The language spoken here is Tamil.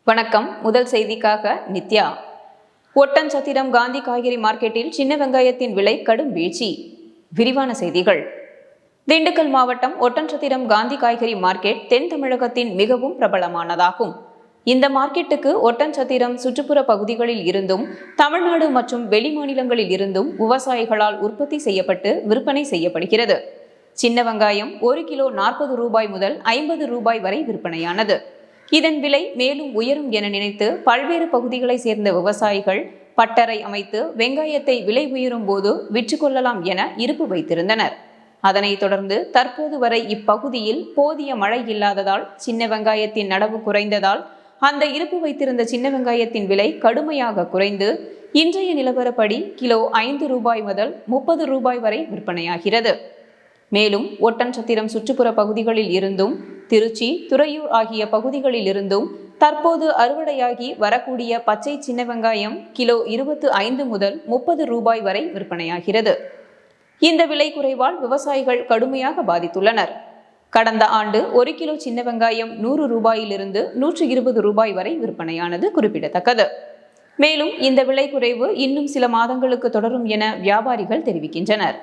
வணக்கம். முதல் செய்திக்காக நித்யா. ஒட்டன்சத்திரம் காந்தி காய்கறி மார்க்கெட்டில் சின்ன வெங்காயத்தின் விலை கடும் வீழ்ச்சி. விரிவான செய்திகள். திண்டுக்கல் மாவட்டம் ஒட்டன்சத்திரம் காந்தி காய்கறி மார்க்கெட் தென் தமிழகத்தின் மிகவும் பிரபலமானதாகும். இந்த மார்க்கெட்டுக்கு ஒட்டன்சத்திரம் சுற்றுப்புற பகுதிகளில் இருந்தும் தமிழ்நாடு மற்றும் வெளிமாநிலங்களில் இருந்தும் விவசாயிகளால் உற்பத்தி செய்யப்பட்டு விற்பனை செய்யப்படுகிறது. சின்ன வெங்காயம் 1 கிலோ 40 ரூபாய் முதல் 50 ரூபாய் வரை விற்பனையானது. இதன் விலை மேலும் உயரும் என நினைத்து பல்வேறு பகுதிகளை சேர்ந்த விவசாயிகள் பட்டறை அமைத்து வெங்காயத்தை விலை உயரும் போது விற்றுக்கொள்ளலாம் என இருப்பு வைத்திருந்தனர். அதனைத் தொடர்ந்து தற்போது வரை இப்பகுதியில் போதிய மழை இல்லாததால் சின்ன வெங்காயத்தின் நடவு குறைந்ததால் அந்த இருப்பு வைத்திருந்த சின்ன வெங்காயத்தின் விலை கடுமையாக குறைந்து இன்றைய நிலவரப்படி கிலோ 5 ரூபாய் முதல் 30 ரூபாய் வரை விற்பனையாகிறது. மேலும் ஒட்டன்சத்திரம் சுற்றுப்புற பகுதிகளில் இருந்தும் திருச்சி, துறையூர் ஆகிய பகுதிகளில் இருந்தும் தற்போது அறுவடையாகி வரக்கூடிய பச்சை சின்ன வெங்காயம் கிலோ 25 முதல் 30 ரூபாய் வரை விற்பனையாகிறது. இந்த விலை குறைவால் விவசாயிகள் கடுமையாக பாதித்துள்ளனர். கடந்த ஆண்டு 1 கிலோ சின்ன வெங்காயம் 100 ரூபாயிலிருந்து 120 ரூபாய் வரை விற்பனையானது குறிப்பிடத்தக்கது. மேலும் இந்த விலை குறைவு இன்னும் சில மாதங்களுக்கு தொடரும் என வியாபாரிகள் தெரிவிக்கின்றனர்.